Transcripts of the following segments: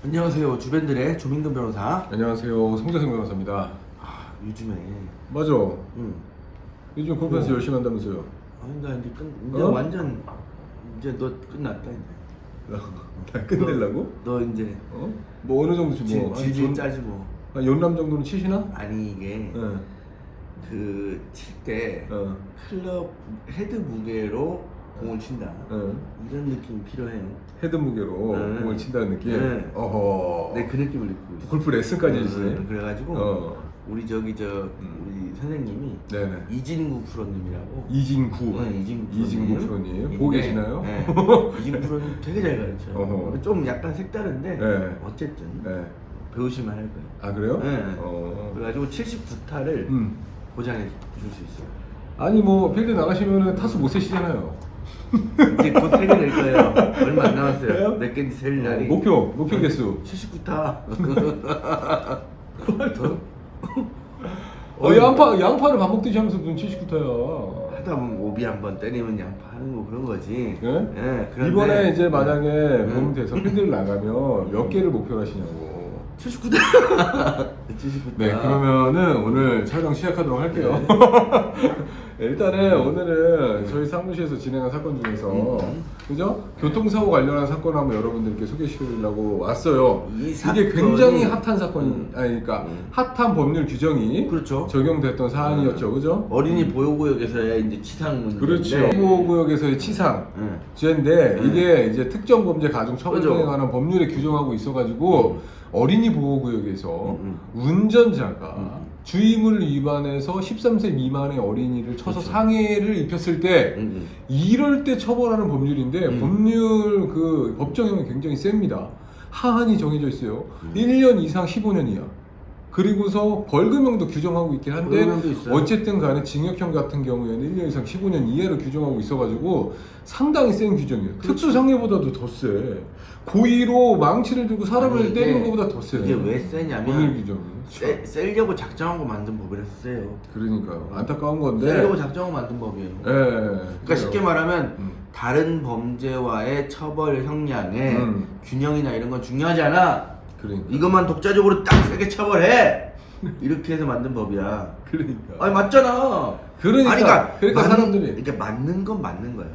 안녕하세요. 주변들의 조민근 변호사. 안녕하세요. 송재성 변호사입니다. 아, 요즘에. 맞아. 응. 요즘 골프에서 열심히 한다면서요. 아니, 나 이제 어? 완전 이제 너 끝났다 이제. 다 끝내려고? 너 이제 뭐 어느 정도 뭐 질질 짜지 뭐. 한 연남 정도는 치시나? 아니 이게 네. 그 칠 때 클럽 헤드 무게로 공을 친다. 이런 느낌이 필요해요. 헤드 무게로 네. 공을 친다는 느낌. 네. 어허. 내 그 느낌을 느끼고 있어. 골프 레슨까지 해주시네. 그래가지고 우리 우리 선생님이 네네. 이진구 프로님이라고. 이진구. 네, 이진구 프로님. 보고 네, 계시나요? 네. 이진구 프로님 되게 잘 가르쳐요. 어허. 좀 약간 색다른데 네. 어쨌든 네. 배우실만 할 거예요. 아 그래요? 네. 어. 그래가지고 79타를 보장해 줄 수 있어요. 아니 뭐 필드 나가시면은 타수 못 세시잖아요. 이제 곧 세게 낼 거예요. 얼마 안 남았어요. 그래요? 몇 개인지 셀 날이. 목표 개수. 79타. 양파를 밥 먹듯이 하면서 눈 79타야. 하다 보면 오비 한번 때리면 양파하는 거 그런 거지. 예? 네, 그런데 이번에 이제 만약에 봄 돼서 필드를 나가면 몇 개를 목표로 하시냐고. 79타. 79타. 네, 그러면은 오늘 촬영 시작하도록 할게요. 일단은 오늘은 저희 사무실에서 진행한 사건 중에서 그죠? 교통사고 관련한 사건을 한번 여러분들께 소개시켜드리려고 왔어요. 이게 굉장히 핫한 사건이 아니니까 핫한 법률 규정이 그렇죠. 적용됐던 사안이었죠, 그죠? 어린이 보호구역에서의 이제 치상 문제. 그렇죠. 보호구역에서의 치상 죄인데 이게 이제 특정 범죄 가중 처벌 등에 관한 법률에 규정하고 있어가지고 어린이 보호구역에서 운전자가 주의무를 위반해서 13세 미만의 어린이를 쳐서 그렇죠. 상해를 입혔을 때 이럴 때 처벌하는 법률인데 법률 그 법정형이 굉장히 셉니다. 하한이 정해져 있어요. 1년 이상 15년 이하. 그리고서 벌금형도 규정하고 있긴 한데 어쨌든 간에 징역형 같은 경우에는 1년 이상 15년 이하로 규정하고 있어가지고 상당히 센 규정이에요. 특수상해보다도 더 세. 고의로 망치를 들고 사람을 때리는 것보다 더 세. 이게 왜 세냐면 법률 규정이 세려고 작정하고 만든 법이라서 세요. 그러니까요. 안타까운 건데 세려고 작정하고 만든 법이에요. 예. 그러니까 쉽게 말하면 다른 범죄와의 처벌 형량에 균형이나 이런 건 중요하지 않아. 그러니까. 이것만 독자적으로 딱 세게 처벌해. 이렇게 해서 만든 법이야. 그러니까. 아니 맞잖아. 그러니까 사람들이 이렇게 맞는 건 맞는 거야.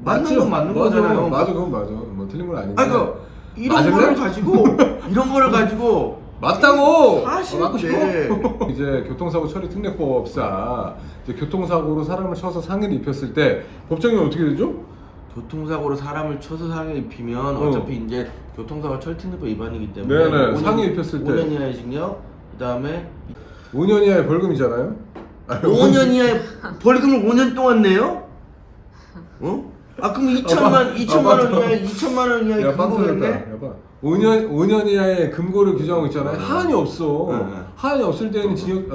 맞죠? 맞는 건 맞는 거잖아요. 맞아, 그건 맞아. 뭐 틀린 건 아닌데. 아니 그 이런 맞을래? 거를 가지고 이런 거를 가지고 맞다고! 사실 맞고 싶어? 이제 교통사고 처리 특례법상 이제 교통사고로 사람을 쳐서 상해를 입혔을 때 법정이 어떻게 되죠? 교통사고로 사람을 쳐서 상해 입히면 어차피 이제 교통사고 처리특례법 위반이기 때문에 네네. 상해 입혔을 때 5년 이하의 징역, 그 다음에 5년 이하의 벌금이잖아요? 5년 이하의 벌금을 5년 동안 내요? 어? 아 그럼 2천만 원 이하의 2천만 원 이하의 금고겠네? 5년 이하의 금고를 규정하고 있잖아요. 하한이 없어. 네. 하한이 없을 때는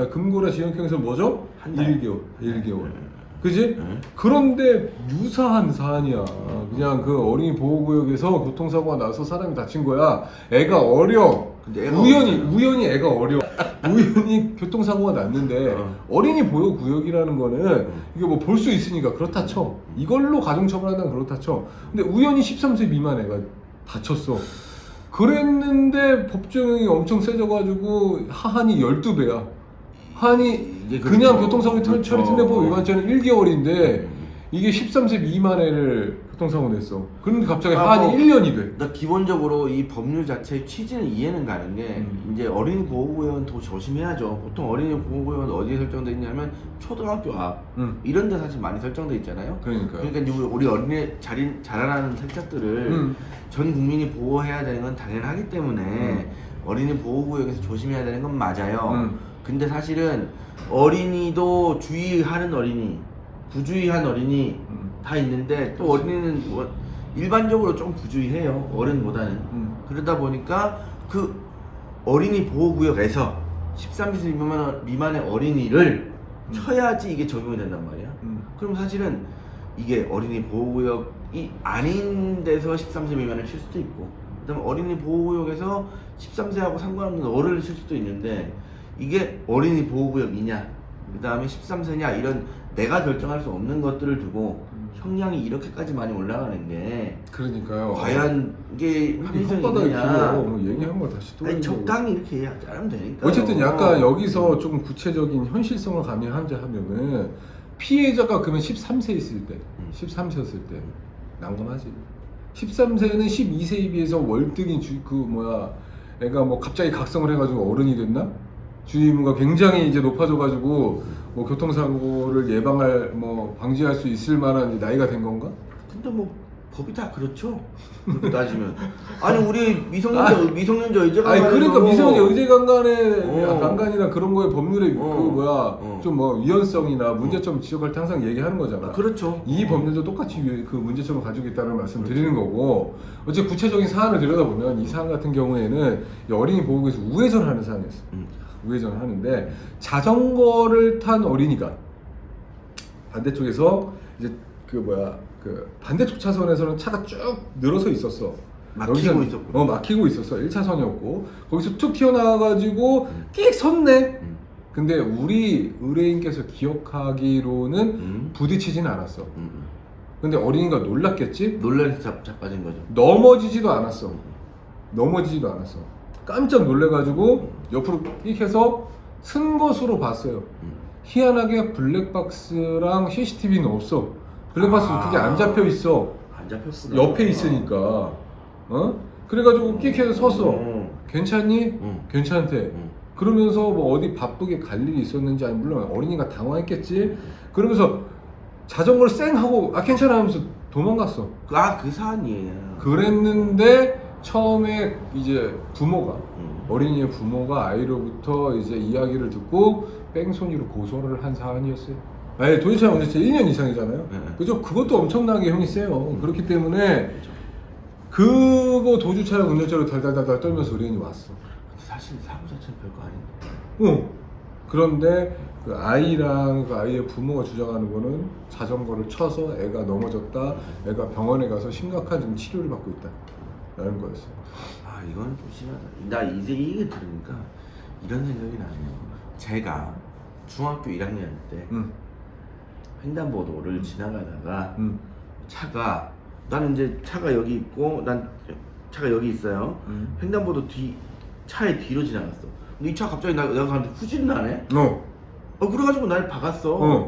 금고나 징역형에서 뭐죠? 한 달. 1개월. 그지? 그런데 유사한 사안이야. 그냥 그 어린이 보호구역에서 교통사고가 나서 사람이 다친 거야. 애가 어려. 근데 애가 우연히 애가 어려. 우연히 교통사고가 났는데 어린이 보호구역이라는 거는 이게 뭐 볼 수 있으니까 그렇다 쳐. 이걸로 가중처벌한다면 그렇다 쳐. 근데 우연히 13세 미만 애가 다쳤어. 그랬는데 법정형이 엄청 세져가지고 하한이 12배야. 하한이 그냥 교통사고 처리 특례법 위반죄는 1개월인데 이게 13세 미만 애를 교통사고 냈어. 그런데 갑자기 하한이 1년이 돼. 나 기본적으로 이 법률 자체의 취지는 이해는 가는 게 이제 어린이 보호구역은 더 조심해야죠. 보통 어린이 보호구역은 어디에 설정돼 있냐면 초등학교 앞 이런 데 사실 많이 설정돼 있잖아요. 그러니까 이제 우리 어린이 자라나는 새싹들을 전 국민이 보호해야 되는 건 당연하기 때문에 어린이 보호구역에서 조심해야 되는 건 맞아요. 근데 사실은 어린이도 주의하는 어린이, 부주의한 어린이 다 있는데 또 어린이는 뭐 일반적으로 좀 부주의해요. 어른보다는. 그러다 보니까 그 어린이 보호구역에서 13세 미만의 어린이를 쳐야지 이게 적용이 된단 말이야. 그럼 사실은 이게 어린이 보호구역이 아닌 데서 13세 미만을 칠 수도 있고 그다음에 어린이 보호구역에서 13세하고 상관없는 어른을 칠 수도 있는데 이게 어린이 보호구역이냐 그 다음에 13세냐 이런 내가 결정할 수 없는 것들을 두고 형량이 이렇게까지 많이 올라가는 게 그러니까요. 과연 이게 합리성이 혓바닥이 있느냐. 길어. 뭐 얘기한 거 다시 또. 아니, 얘기하고. 적당히 이렇게 자르면 되니까. 어쨌든 약간 여기서 조금 구체적인 현실성을 가미하자면은 피해자가 그러면 13세 있을 때, 13세였을 때 난감하지. 13세는 12세에 비해서 월등히 애가 뭐 갑자기 각성을 해가지고 어른이 됐나? 주의 의무가 굉장히 이제 높아져가지고 뭐 교통사고를 예방할 방지할 수 있을 만한 이제 나이가 된 건가? 근데 뭐 법이 다 그렇죠. 그렇게 따지면. 아니 우리 미성년자 의제가 아니 그러니까 미성년자 의제 어. 강간이나 그런 거에 법률의 어. 좀 위헌성이나 문제점을 지적할 때 항상 얘기하는 거잖아. 그렇죠. 이 법률도 똑같이 그 문제점을 가지고 있다는 말씀 드리는 거고, 어째 구체적인 사안을 들여다보면 이 사안 같은 경우에는 이 어린이 보호구에서 우회전을 하는 사안이었어. 우회전을 하는데 자전거를 탄 어린이가 반대쪽에서 이제 그 반대쪽 차선에서는 차가 쭉 늘어서 있었어. 막히고 있었고. 막히고 있었어. 1차선이었고 거기서 툭 튀어나와가지고 끽 섰네. 근데 우리 의뢰인께서 기억하기로는 부딪히진 않았어. 근데 어린이가 놀랐겠지? 놀라서 자빠진 거죠. 넘어지지도 않았어. 깜짝 놀래가지고 옆으로 끽 해서 쓴 것으로 봤어요. 희한하게 블랙박스랑 CCTV는 없어. 블랙박스도 그게 안 잡혀 있어. 안 잡혔어. 옆에 있으니까. 그래가지고 끽 해서 섰어. 괜찮니? 괜찮대. 그러면서 뭐 어디 바쁘게 갈 일이 있었는지, 아니 물론 어린이가 당황했겠지. 그러면서 자전거를 쌩 하고 괜찮아 하면서 도망갔어. 그 사안이에요. 그랬는데 처음에 이제 부모가 어린이의 부모가 아이로부터 이제 이야기를 듣고 뺑소니로 고소를 한 사안이었어요. 아니 도주차량 운전죄 1년 이상이잖아요. 네. 그죠? 그것도 엄청나게 형이 세요. 그렇기 때문에 그거 도주차량 운전죄로 달달달달 떨면서 어린이 왔어. 사실 사고 자체는 별거 아닌데. 그런데 그 아이랑 그 아이의 부모가 주장하는 거는 자전거를 쳐서 애가 넘어졌다. 애가 병원에 가서 심각한 지금 치료를 받고 있다. 라는 거였어요. 이건 좀 심하다. 나 이제 이 얘기 들으니까 이런 생각이 나네요. 제가 중학교 1학년 때 횡단보도를 지나가다가 나는 이제 차가 여기 있고 난 차가 여기 있어요. 횡단보도 차의 뒤로 지나갔어. 근데 이 차 갑자기 내가 가는데 후진 나네? 그래가지고 날 박았어.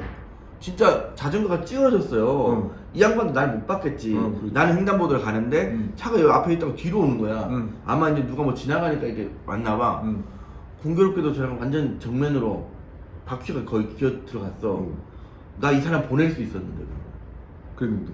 진짜 자전거가 찌그러졌어요. 이 양반도 날 못 봤겠지. 나는 횡단보도를 가는데 차가 여기 앞에 있다고 뒤로 오는 거야. 아마 이제 누가 뭐 지나가니까 이게 왔나봐. 공교롭게도 저랑 완전 정면으로 바퀴가 거의 기어 들어갔어. 나 이 사람 보낼 수 있었는데. 그랬는데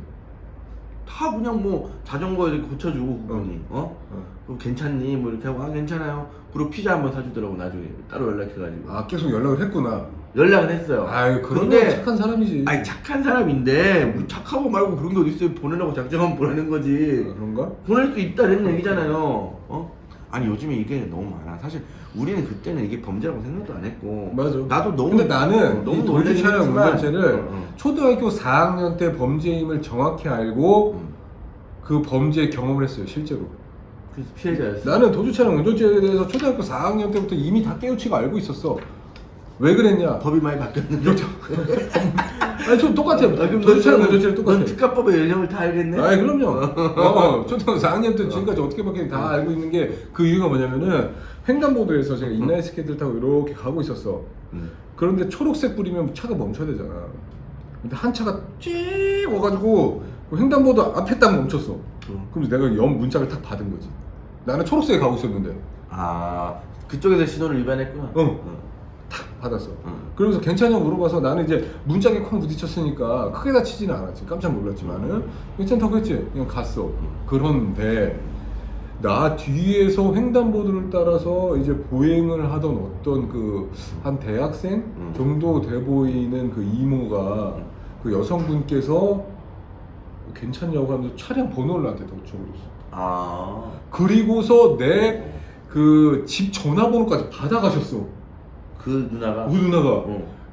다 그냥 뭐 자전거 이렇게 고쳐주고 그분이 그럼 괜찮니? 뭐 이렇게 하고 괜찮아요. 그리고 피자 한번 사주더라고. 나중에 따로 연락해가지고. 계속 연락을 했구나. 연락은 했어요. 그런데 착한 사람이지. 착한 사람인데 뭐 착하고 말고 그런 게 어딨어요. 보내려고 작정하면 보내는 거지. 그런가? 보낼 수 있다는 얘기잖아요. 아니 요즘에 이게 너무 많아. 사실 우리는 그때는 이게 범죄라고 생각도 안 했고. 맞아. 나도 너무. 근데 나는 너무 이 도주차량 운전죄를 어. 초등학교 4학년 때 범죄임을 정확히 알고 그 범죄 경험을 했어요, 실제로. 그래서 피해자였어. 나는 도주차량 운전죄에 대해서 초등학교 4학년 때부터 이미 다 깨우치고 알고 있었어. 왜 그랬냐? 법이 많이 바뀌었는데. 아니 좀 똑같아요. 그럼 도주차량 운전죄는 똑같아. 넌 특가법의 연령을 다 알겠네? 그럼요. 초등학교 4학년 때 지금까지 어떻게 바뀌는지 다 알고 있는 게 그 이유가 뭐냐면은 횡단보도에서 제가 인라인 스케이트를 타고 이렇게 가고 있었어. 그런데 초록색 불이면 차가 멈춰야 되잖아. 근데 한 차가 쭉 와가지고 그 횡단보도 앞에 딱 멈췄어. 그러면서 내가 옆 문짝을 탁 받은 거지. 나는 초록색에 가고 있었는데. 그쪽에서 신호를 위반했구나. 탁 받았어. 그러면서 괜찮냐고 물어봐서 나는 이제 문짝에 콩 부딪혔으니까 크게 다치지는 않았지. 깜짝 놀랐지만은 괜찮다고 했지. 그냥 갔어. 그런데 나 뒤에서 횡단보도를 따라서 이제 보행을 하던 어떤 그 한 대학생 정도 돼 보이는 그 이모가 그 여성분께서 괜찮냐고 하면서 차량 번호를 나한테 더 적어줬어. 그리고서 내 그 집 전화번호까지 받아가셨어. 그 누나가? 그 누나가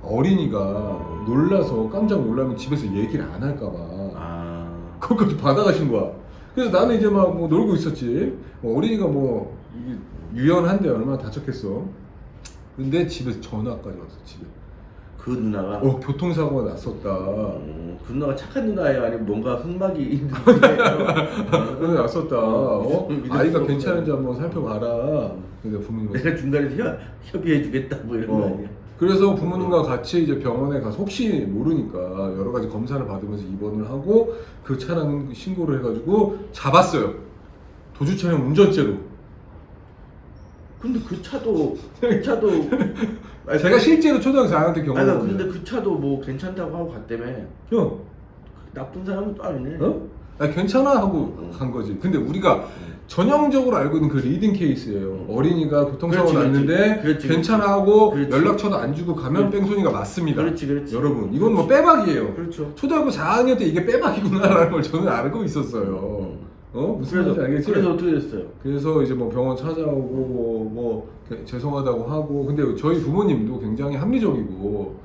어린이가 놀라서 깜짝 놀라면 집에서 얘기를 안 할까봐 그것까지 받아가신 거야. 그래서 나는 이제 막 뭐 놀고 있었지. 어린이가 뭐 이게 유연한데 얼마나 다쳤겠어. 근데 집에서 전화까지 왔어. 집에. 그 누나가 교통사고가 났었다. 그 누나가 착한 누나예요? 아니면 뭔가 흑막이 있는 그래 났었다. 아이가 괜찮은지 한번 살펴봐라. 근데 부모님은 내가 중간에서 협의해주겠다 뭐 이런 거 아니야? 그래서 부모님과 같이 이제 병원에 가서 혹시 모르니까 여러 가지 검사를 받으면서 입원을 하고 그 차량 신고를 해가지고 잡았어요. 도주 차량 운전죄로. 근데 그 차도 제가 실제로 초등학교 4학년 때 경험을 아니 근데 그 차도 뭐 괜찮다고 하고 갔다며. 형, 나쁜 사람은 또 아니네. 괜찮아 하고 간 거지. 근데 우리가 전형적으로 알고 있는 그 리딩 케이스예요. 어린이가 교통사고 났는데 그렇지. 괜찮아 하고 그렇지. 연락처도 안 주고 가면 뺑소니가 맞습니다. 그렇지. 여러분, 이건 뭐 빼박이에요. 그렇죠. 초등학교 4학년 때 이게 빼박이구나라는 걸 저는 알고 있었어요. 무슨 말인지 알겠지? 그래서 어떻게 됐어요? 그래서 이제 뭐 병원 찾아오고 뭐 죄송하다고 하고. 근데 저희 부모님도 굉장히 합리적이고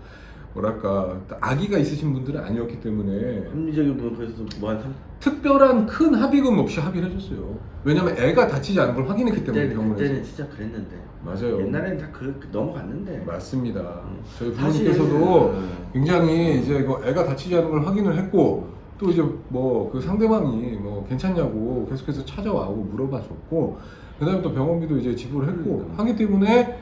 뭐랄까 아기가 있으신 분들은 아니었기 때문에 합리적인 뭐 그래서 뭐한 특별한 큰 합의금 없이 합의를 해줬어요. 왜냐면 애가 다치지 않은 걸 확인했기 때문에 병원에서. 그때는 진짜 그랬는데. 맞아요. 옛날에는 다 넘어갔는데. 맞습니다. 저희 사실- 부모님께서도 굉장히 이제 뭐 애가 다치지 않은 걸 확인을 했고 또 이제 뭐 그 상대방이 뭐 괜찮냐고 계속해서 찾아와고 물어봐줬고 그다음에 또 병원비도 이제 지불했고 하기 때문에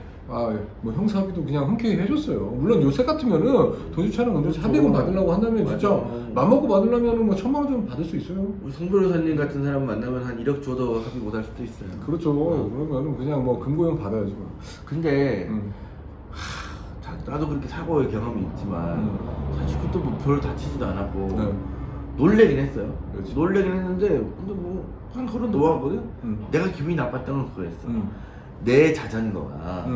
뭐 형사비도 그냥 흔쾌히 해줬어요. 물론 요새 같으면은 도주차량 운전자 합의금 받으려고 한다면 진짜 맘먹고 받으려면은 뭐 1,000만 원 정도 받을 수 있어요. 우리 송 변호사님 같은 사람 만나면 한 1억 줘도 합의 못 할 수도 있어요. 그렇죠. 그러면은 그냥 뭐 금고형 받아야지 뭐. 근데 나도 그렇게 사고의 경험이 있지만 사실 그것도 뭐 별 다치지도 않았고 네. 놀래긴 했어요. 그렇지. 놀래긴 했는데 근데 뭐 그냥 그런 넘어갔거든. 내가 기분이 나빴던 건 그거였어. 내 자전거가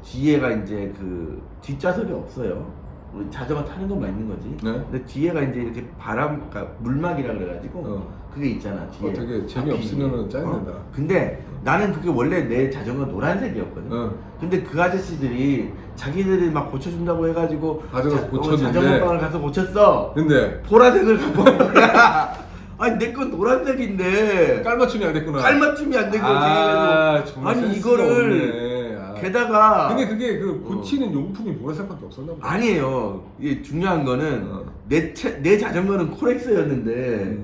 뒤에가 이제 그 뒷좌석이 없어요. 우리 자전거 타는 것만 있는 거지. 네. 근데 뒤에가 이제 이렇게 그러니까 물막이라 그래가지고 그게 있잖아 뒤에. 되게 재미없으면은 짜증난다. 근데 나는 그게 원래 내 자전거 노란색이었거든. 근데 그 아저씨들이 자기들이 막 고쳐준다고 해가지고 가져가서 고쳤는데 자전거방을 가서 고쳤어. 근데 보라색을 갖고 온 거야. 아니 내 건 노란색인데 깔맞춤이 안 됐구나. 깔맞춤이 안 된 거지. 정말 아니 센스가 이거를 없네. 게다가 근데 그게 그 고치는 용품이 보라색밖에 없었나 보다. 아니에요. 이게 중요한 거는 내 자전거는 코렉스였는데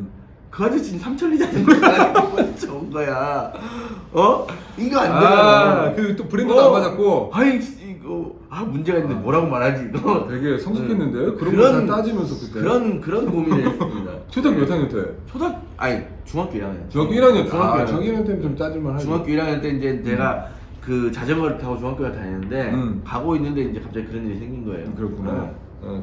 그 아저씨는 삼천리 자전거가 좋은 거야. 이거 안 되잖아. 그 또 브랜드도 안 맞았고. 아이 이거 문제가 있는데 뭐라고 말하지 이거. 되게 성숙했는데요. 그런 그런- 거 다 따지면서 그때. 그런 고민을 했습니다. 초등학교 몇 학년 때? 중학교 1학년. 중학교 1학년. 중학교 1학년. 중학교 1학년 때는 좀 따질만 하죠. 중학교 1학년 때 이제 내가 그 자전거를 타고 중학교에 다녔는데 가고 있는데 이제 갑자기 그런 일이 생긴 거예요. 그렇구나.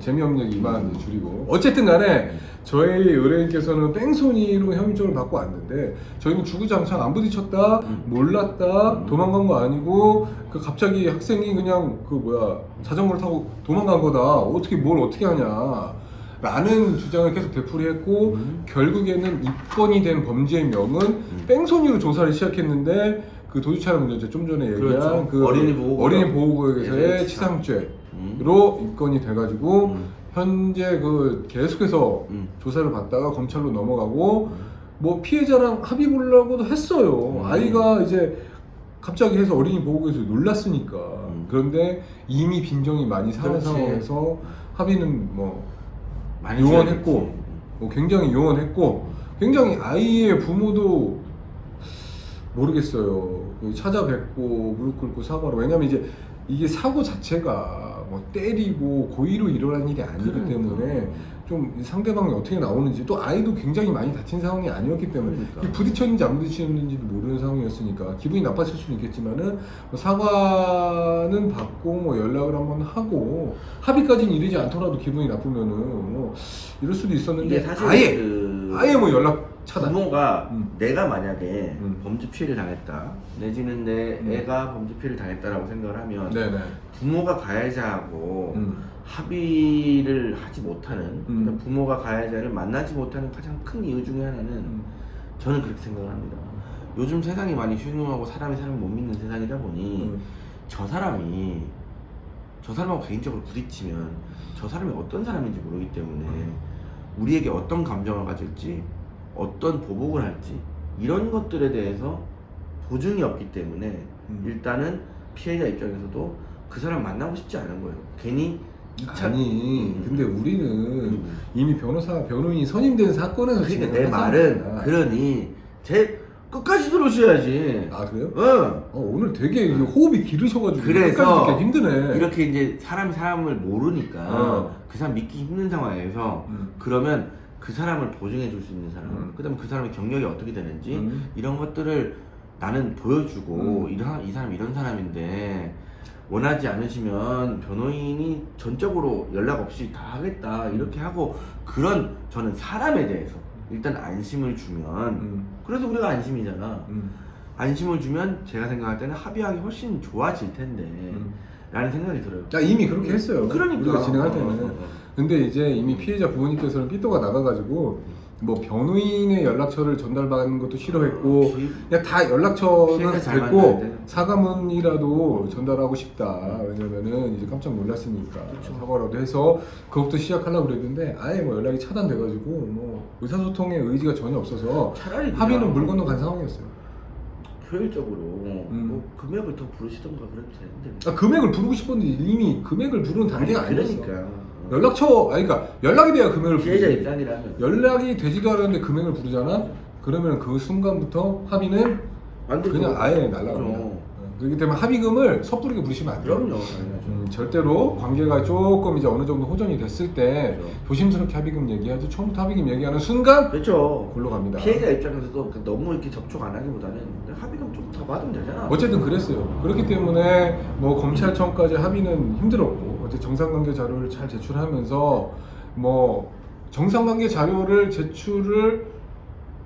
재미없는 얘기 이만 줄이고. 어쨌든 간에 저희 의뢰인께서는 뺑소니로 혐의점을 받고 왔는데 저희는 주구장창 안 부딪혔다, 몰랐다, 도망간 거 아니고 그 갑자기 학생이 그냥 자전거를 타고 도망간 거다. 뭘 어떻게 하냐. 라는 주장을 계속 되풀이했고 결국에는 입건이 된 범죄의 명은 뺑소니로 조사를 시작했는데 그 도주차량 운전죄 좀 전에 얘기한 그렇죠. 그 어린이 보호구역에서의 치상죄로 입건이 돼가지고 현재 그 계속해서 조사를 받다가 검찰로 넘어가고 뭐 피해자랑 합의 보려고도 했어요. 아이가 이제 갑자기 해서 어린이 보호구역에서 놀랐으니까. 그런데 이미 빈정이 많이 사는 그렇지. 상황에서 합의는 뭐 많이 용언했고 줘야겠지. 굉장히 용언했고 굉장히 아이의 부모도 모르겠어요. 찾아뵙고 무릎 꿇고 사과로. 왜냐면 이제 이게 사고 자체가 뭐 때리고 고의로 일어난 일이 아니기 때문에 좀 상대방이 어떻게 나오는지 또 아이도 굉장히 많이 다친 상황이 아니었기 때문에 그러니까. 부딪혔는지 안 부딪혔는지도 모르는 상황이었으니까 기분이 나빴을 수는 있겠지만은 뭐 사과는 받고 뭐 연락을 한번 하고 합의까지는 이르지 않더라도 기분이 나쁘면은 뭐 이럴 수도 있었는데 이게 사실 아예 뭐 연락 차단. 부모가 내가 만약에 범죄 범죄 피해를 당했다 내지는 내 애가 범죄 피해를 당했다라고 생각을 하면 네네. 부모가 가해자하고 합의를 하지 못하는 그러니까 부모가 가해자를 만나지 못하는 가장 큰 이유 중에 하나는 저는 그렇게 생각을 합니다. 요즘 세상이 많이 흉흉하고 사람이 사람을 못 믿는 세상이다 보니 저 사람하고 개인적으로 부딪히면 저 사람이 어떤 사람인지 모르기 때문에 우리에게 어떤 감정을 가질지 어떤 보복을 할지 이런 것들에 대해서 보증이 없기 때문에 일단은 피해자 입장에서도 그 사람 만나고 싶지 않은 거예요. 괜히 아니 근데 우리는 이미 변호인이 선임된 사건에서 그러니까 진행을 내 하잖아. 말은 그러니 제 끝까지 들어오셔야지. 아 그래요? 응. 오늘 되게 호흡이 길으셔가지고 그래서 끝까지 듣기 힘드네. 이렇게 이제 사람이 사람을 모르니까 그 사람 믿기 힘든 상황에서 그러면 그 사람을 보증해 줄 수 있는 사람, 그다음에 그 사람의 경력이 어떻게 되는지 이런 것들을 나는 보여주고 이 사람 이런 사람인데 원하지 않으시면 변호인이 전적으로 연락 없이 다 하겠다 이렇게 하고 그런 저는 사람에 대해서 일단 안심을 주면 그래서 우리가 안심이잖아. 안심을 주면 제가 생각할 때는 합의하기 훨씬 좋아질 텐데 라는 생각이 들어요. 야, 이미 그렇게 했어요. 그러니까. 우리가 진행할 때는. 근데 이제 이미 피해자 부모님께서는 삐또가 나가가지고 뭐 변호인의 연락처를 전달받는 것도 싫어했고 그냥 다 연락처는 피해자 잘 만나야 됐고 돼. 사과문이라도 전달하고 싶다. 왜냐면은 이제 깜짝 놀랐으니까 사과라도 해서 그것도 시작하려고 그랬는데 아예 뭐 연락이 차단돼가지고 뭐 의사소통의 의지가 전혀 없어서 차라리 합의는 물 건너 간 상황이었어요. 효율적으로 뭐 금액을 더 부르시던가 그래도 되는데. 금액을 부르고 싶었는데 이미 금액을 부르는 단계가 아니었어. 그러니까. 그러니까 연락이 돼야 금액을 피해자 부르지. 입장이라면 연락이 되지도 않았는데 금액을 부르잖아. 그러면 그 순간부터 합의는 안 되죠. 그냥 아예 날라갑니다. 그렇죠. 그렇기 때문에 합의금을 섣부르게 부르시면 안 돼요. 그럼요. 당연하죠. 절대로 관계가 조금 이제 어느 정도 호전이 됐을 때 그렇죠. 조심스럽게 합의금 얘기하죠. 처음부터 합의금 얘기하는 순간 그렇죠. 골로 갑니다. 피해자 입장에서도 너무 이렇게 접촉 안 하기보다는 합의금 좀 더 받으면 되잖아. 어쨌든 그랬어요. 그렇기 때문에 뭐 검찰청까지 합의는 힘들었고 어제 정상관계 자료를 잘 제출하면서 뭐 정상관계 자료를 제출을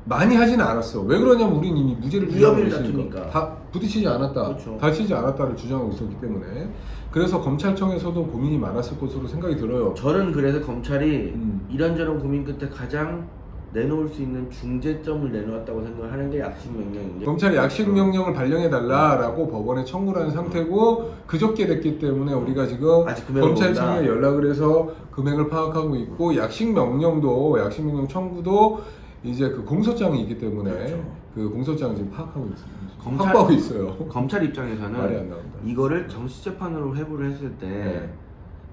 많이 하지는 않았어. 왜 그러냐면 우리는 이미 무죄를 주장하고 위험을 있으니까. 다투니까. 다 부딪히지 않았다, 그렇죠. 다치지 않았다를 주장하고 있었기 때문에 그래서 검찰청에서도 고민이 많았을 것으로 생각이 들어요. 저는 그래서 검찰이 이런저런 고민 끝에 가장 내놓을 수 있는 중재점을 내놓았다고 생각을 하는 게 약식 명령인데 검찰이 약식 명령을 발령해 달라라고 법원에 청구를 한 상태고 그저께 됐기 때문에 우리가 지금 아직 금액을 검찰청에 모른다. 연락을 해서 금액을 파악하고 있고 약식 명령 청구도 이제 그 공소장이 있기 때문에 그렇죠. 그 공소장을 지금 파악하고 있어요. 검찰- 확보하고 있어요. 검찰 말이 안 입장에서는 나온다. 이거를 정식재판으로 회부를 했을 때 네.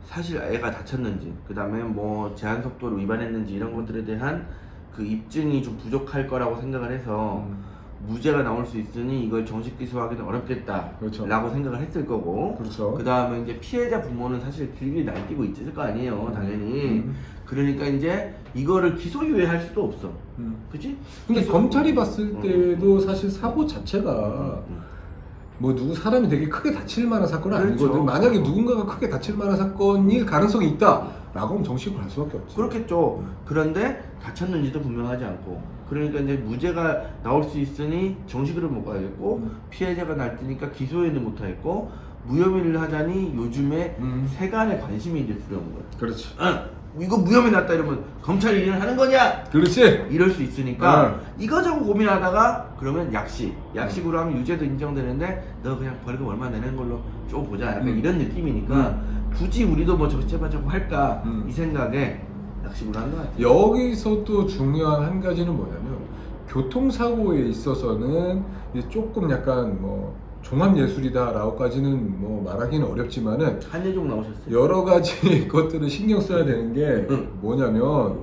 사실 애가 다쳤는지 그 다음에 뭐 제한속도를 위반했는지 이런 것들에 대한 그 입증이 좀 부족할 거라고 생각을 해서 무죄가 나올 수 있으니 이걸 정식 기소하기는 어렵겠다 그렇죠. 라고 생각을 했을 거고 그렇죠. 그 다음에 이제 피해자 부모는 사실 길게 날뛰고 있을 거 아니에요 당연히 그러니까 이제 이거를 기소유예할 수도 없어 그치? 근데 기소- 검찰이 봤을 때도 사실 사고 자체가 뭐 누구 사람이 되게 크게 다칠 만한 사건은 그렇죠. 아니거든. 만약에 누군가가 크게 다칠 만한 사건일 가능성이 있다라고 하면 정식으로 할 수밖에 없지. 그렇겠죠. 그런데 다쳤는지도 분명하지 않고 그러니까 이제 무죄가 나올 수 있으니 정식으로 못 가겠고 피해자가 날뛰니까 기소에는 못 하겠고 무혐의를 하자니 요즘에 세간의 관심이 이제 두려운 거야. 그렇지. 이거 무혐의 났다 이러면 검찰이 일을 하는 거냐? 그렇지. 이럴 수 있으니까 이거저거 고민하다가 그러면 약식으로 하면 유죄도 인정되는데 너 그냥 벌금 얼마 내는 걸로 좀 보자 약간 이런 느낌이니까 굳이 우리도 뭐 적재받자고 할까 이 생각에 약식으로 하는 것 같아요. 여기서도 중요한 한 가지는 뭐냐면 교통사고에 있어서는 이제 조금 약간 뭐 종합예술이다라고까지는 뭐 말하기는 어렵지만은 한예종 나오셨어요? 여러 가지 것들을 신경 써야 되는 게 뭐냐면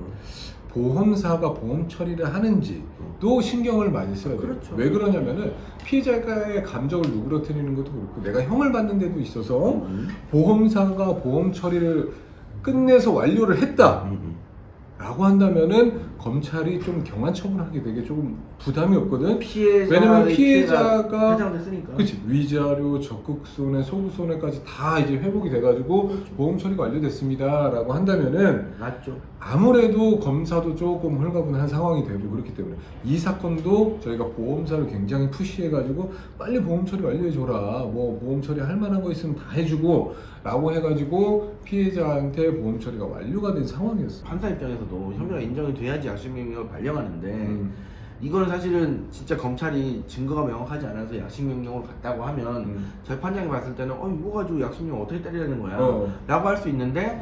보험사가 보험 처리를 하는지도 신경을 많이 써야 돼요. 그렇죠. 왜 그러냐면은 피해자의 감정을 누그러뜨리는 것도 그렇고 내가 형을 받는 데도 있어서 보험사가 보험 처리를 끝내서 완료를 했다 라고 한다면은 검찰이 좀 경한 처분하게 되게 조금 부담이 없거든. 왜냐면 피해자가 해당됐으니까. 그치 위자료, 적극손해, 소부손해까지 다 이제 회복이 돼가지고 보험 처리가 완료됐습니다라고 한다면은 맞죠. 아무래도 검사도 조금 홀가분한 상황이 되고 그렇기 때문에 이 사건도 저희가 보험사를 굉장히 푸시해가지고 빨리 보험 처리 완료해줘라 뭐 보험 처리 할 만한 거 있으면 다 해주고 라고 해가지고 피해자한테 보험 처리가 완료가 된 상황이었어요. 판사 입장에서도 혐의가 인정이 돼야지 약식명령을 발령하는데 이거는 사실은 진짜 검찰이 증거가 명확하지 않아서 약식명령으로 갔다고 하면 재판장이 봤을 때는 이거 가지고 약식명령 어떻게 때리라는 거야 라고 할 수 있는데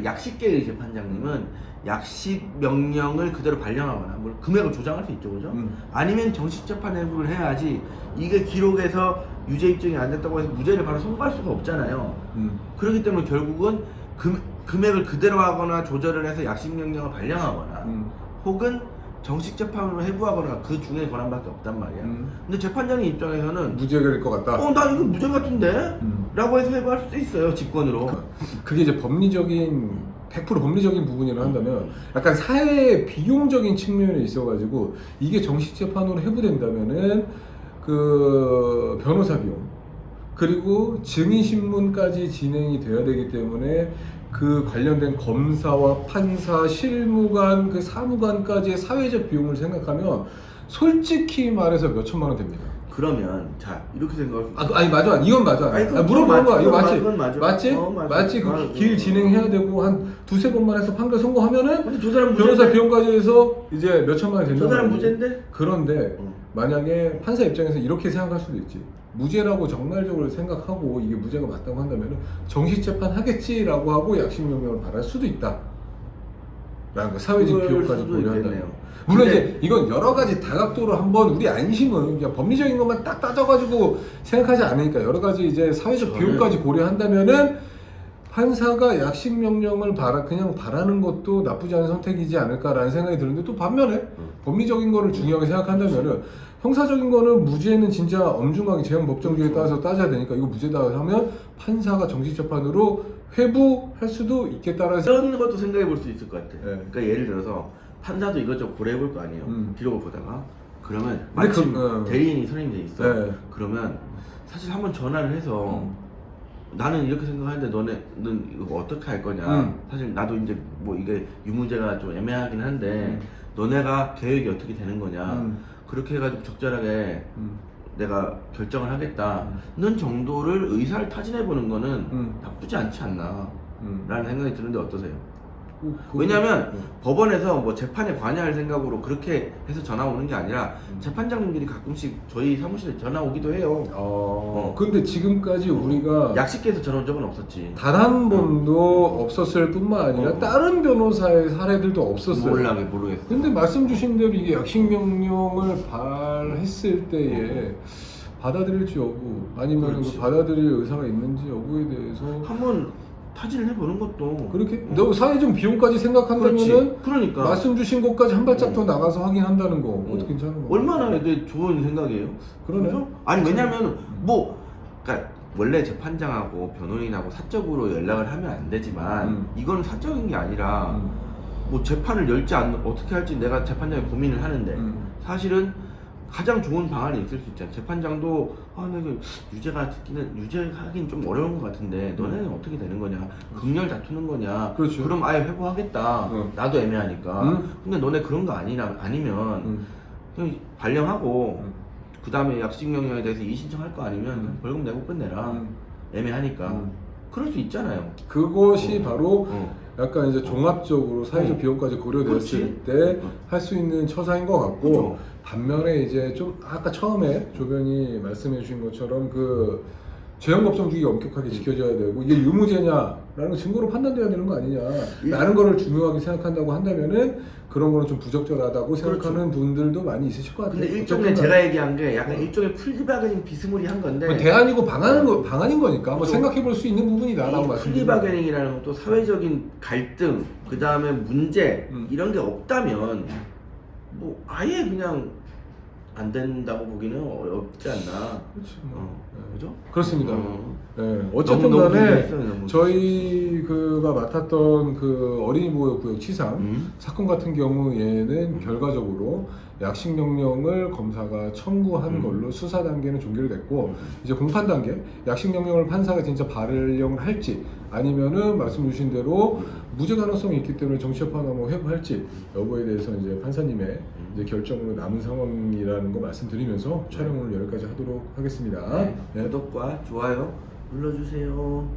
약식계의 재판장님은 약식명령을 그대로 발령하거나 뭐 금액을 조정할 수 있죠, 그죠? 아니면 정식재판 회부를 해야지 이게 기록에서 유죄 입증이 안 됐다고 해서 무죄를 바로 선고할 수가 없잖아요. 그렇기 때문에 결국은 금액을 그대로 하거나 조절을 해서 약식명령을 발령하거나 혹은 정식 재판으로 회부하거나 그 중에 권한밖에 없단 말이야. 근데 재판장의 입장에서는 무죄가 것 같다. 나 이거 무죄 같은데? 라고 해서 회부할 수도 있어요, 직권으로. 그게 이제 법리적인 100% 법리적인 부분이라 한다면 약간 사회 비용적인 측면에 있어가지고 이게 정식 재판으로 회부된다면은 그 변호사 비용 그리고 증인 신문까지 진행이 돼야 되기 때문에 그 관련된 검사와 판사, 실무관, 그 사무관까지의 사회적 비용을 생각하면 솔직히 말해서 몇 천만 원 됩니다. 그러면 자 이렇게 생각할 수 있어. 아니 맞아, 이건 맞아. 물어보는 거야. 이거 맞지? 맞아. 맞지? 맞아. 맞지? 그 길 진행해야 되고 한 두세 번만 해서 판결 선고하면은 근데 저 사람 변호사 무죄인데? 비용까지 해서 이제 몇 천만 원 된다. 저 사람 무죄인데? 그런데 만약에 판사 입장에서 이렇게 생각할 수도 있지. 무죄라고 정말적으로 생각하고 이게 무죄가 맞다고 한다면 정식 재판 하겠지라고 하고 약식 명령을 받을 수도 있다. 라는 거 사회적 비용까지 고려한다면. 물론 이제 이건 여러 가지 다각도로 한번 우리 안심은 그냥 법리적인 것만 딱 따져가지고 생각하지 않으니까 여러 가지 이제 사회적 비용까지 고려한다면은 판사가 약식 명령을 그냥 바라는 것도 나쁘지 않은 선택이지 않을까라는 생각이 드는데 또 반면에 법리적인 거를 중요하게 생각한다면은 형사적인 거는 무죄는 진짜 엄중하게 재형 법정주의에 따라서 따져야 되니까 이거 무죄다 하면 판사가 정식 재판으로 회부할 수도 있겠다라는 이런 것도 생각해 볼 수 있을 것 같아. 네. 그러니까 예를 들어서 판사도 이것저것 고려해 볼 거 아니에요. 기록을 보다가 그러면 근데 마침 대리인이 선임돼 있어. 네. 그러면 사실 한번 전화를 해서 나는 이렇게 생각하는데 너는 이거 어떻게 할 거냐. 사실 나도 이제 뭐 이게 유무죄가 좀 애매하긴 한데 너네가 계획이 어떻게 되는 거냐. 그렇게 해가지고 적절하게 내가 결정을 하겠다는 정도를 의사를 타진해 보는 거는 나쁘지 않지 않나 라는 생각이 드는데 어떠세요? 왜냐면 법원에서 뭐 재판에 관여할 생각으로 그렇게 해서 전화 오는 게 아니라 재판장님들이 가끔씩 저희 사무실에 전화 오기도 해요. 근데 지금까지 우리가 약식계에서 전화 온 적은 없었지. 단 한 번도 없었을 뿐만 아니라 다른 변호사의 사례들도 없었어요. 모르겠어. 근데 말씀 주신 대로 이게 약식 명령을 발했을 때에 받아들일지 여부 아니면 그렇지. 그 받아들일 의사가 있는지 여부에 대해서 한번 타진을 해보는 것도 그렇게 너 사회적 비용까지 생각한다면은 그러니까 말씀 주신 것까지 한 발짝 더 나가서 확인한다는 거 그것도 괜찮은 거 얼마나 이게 좋은 생각이에요? 그러네. 그죠? 아니 왜냐면 그러니까 원래 재판장하고 변호인하고 사적으로 연락을 하면 안 되지만 이건 사적인 게 아니라 뭐 재판을 열지 어떻게 할지 내가 재판장에 고민을 하는데 사실은 가장 좋은 방안이 있을 수 있잖아. 재판장도 내가 유죄하긴 좀 어려운 것 같은데 너네는 어떻게 되는 거냐, 극렬 다투는 거냐. 그렇죠. 그럼 아예 회부하겠다. 나도 애매하니까. 근데 너네 그런 거 아니면 그냥 발령하고 그 다음에 약식명령에 대해서 이의신청할 거 아니면 벌금 내고 끝내라. 애매하니까. 그럴 수 있잖아요. 그것이 바로 약간 이제 종합적으로 사회적 비용까지 고려됐을 때 할 수 있는 처사인 것 같고 그렇죠. 반면에 이제 좀 아까 처음에 조변이 말씀해 주신 것처럼 그 재형 법정주의가 엄격하게 지켜져야 되고 이게 유무죄냐라는 증거로 판단돼야 되는 거 아니냐라는 거를 중요하게 생각한다고 한다면은 그런 거는 좀 부적절하다고 생각하는 분들도 많이 있으실 것 같아요. 근데 일종의 제가 얘기한 게 약간 일종의 플리바게닝 비스무리한 건데 뭐 대안이고 방안인 거니까 한번 생각해 볼 수 있는 부분이다라고 말씀드립니다. 플리바게닝이라는 것도 사회적인 갈등, 그 다음에 문제 이런 게 없다면 뭐 아예 그냥 안 된다고 보기는 어렵지 않나. 그렇죠. 그죠? 그렇습니다. 네. 어쨌든 너무 간에 너무 저희 그가 맡았던 그 어린이 보호 구역 치상 사건 같은 경우에는 결과적으로 약식 명령을 검사가 청구한 걸로 수사 단계는 종결이 됐고 이제 공판 단계 약식 명령을 판사가 진짜 발령을 할지 아니면은 말씀 주신 대로 무죄 가능성이 있기 때문에 정치재판을 뭐 회부할지 여부에 대해서 이제 판사님의 이제 결정으로 남은 상황이라는 거 말씀드리면서 촬영을 여기까지 하도록 하겠습니다. 구독과 좋아요 눌러주세요.